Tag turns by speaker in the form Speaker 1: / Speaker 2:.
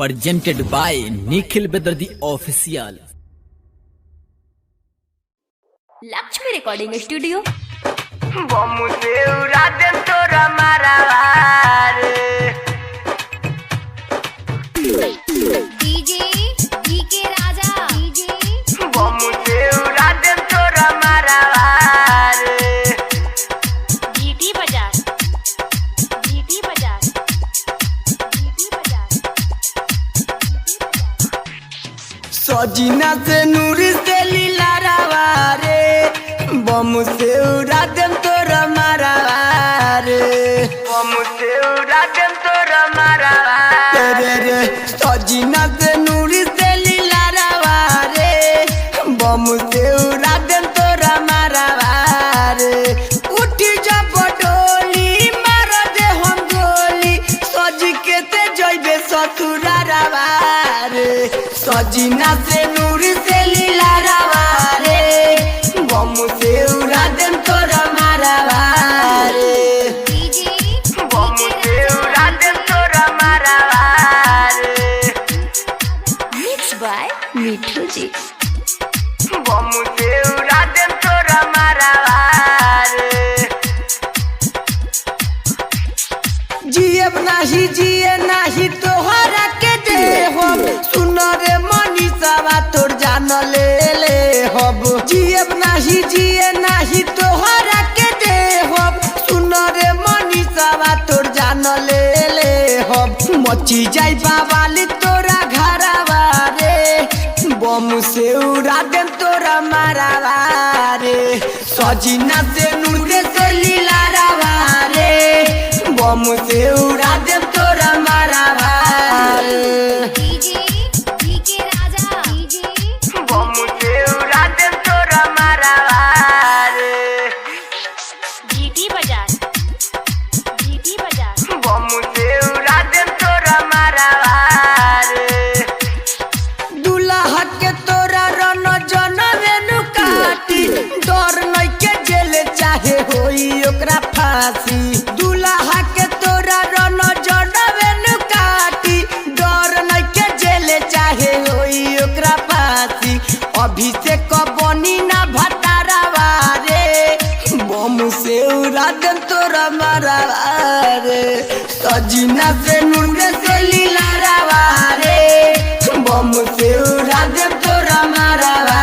Speaker 1: presented by Nikhil Bedardi Official.
Speaker 2: Lakshmi recording studio
Speaker 3: बमुसे उड़ा दे तोरा मारावार
Speaker 2: डीजे डीके राजा डीजे
Speaker 3: बमुसे उड़ा दे तोरा मारावार
Speaker 2: जीटी बाजार जीटी बाजार जीटी बाजार
Speaker 3: सजीना से नूर से लीला रावारे बमुसे उड़ा दे तोरा मारावार बमुसे उड़ा दे तोरा मारावार रे सजीना से नूर से लीला रावारे बमुसे उड़ा दे तोरा मारावार उठी जब डोली मार दे हम गोली सज के ते जइबे ससुरा रावार सजीना से नूर से लीला रावारे बमुसे उड़ा दे तोरा मारावार
Speaker 2: डीजे
Speaker 3: बमुसे उड़ा दे तोरा मारावार
Speaker 2: मिक्स बाय मिठू जी
Speaker 3: बमुसे उड़ा दे तोरा मारावार जियब नाही जिए नाही तोहरा के दे हम सुन रे मनीषावा तोर जान ले हब जियब नाही जिए नाही तोहरा के दे हम सुन रे मनीषावा तोर जान ले हब मची जाई बाबाली तोरा घरावा रे बम से उड़ा दे तोरा मारावा रे सजीना से नूरे से लीला रावा रे बम से उड़ा दे तोरा मारावा
Speaker 2: डीजे डीके राजा डीजे
Speaker 3: बम से उड़ा दे तोरा मारावा
Speaker 2: जीटी बाजार जीटी बाजार
Speaker 3: बम से उड़ा दे तोरा मारावा दुल्हा के तोरा रन जनवे नु काटी डर नहीं के जेल चाहे होई ओकरा फांसी दुल्हा के तोरा रन जनवे नु काटी डर नहीं के जेल चाहे होई ओकरा फांसी अभिषेक बनी ना भतारावा रे बम से उड़ा दे तोरा मारावा रे सजीना से नूर से लीला रावा रे बम से उड़ा दे तोरा मारावा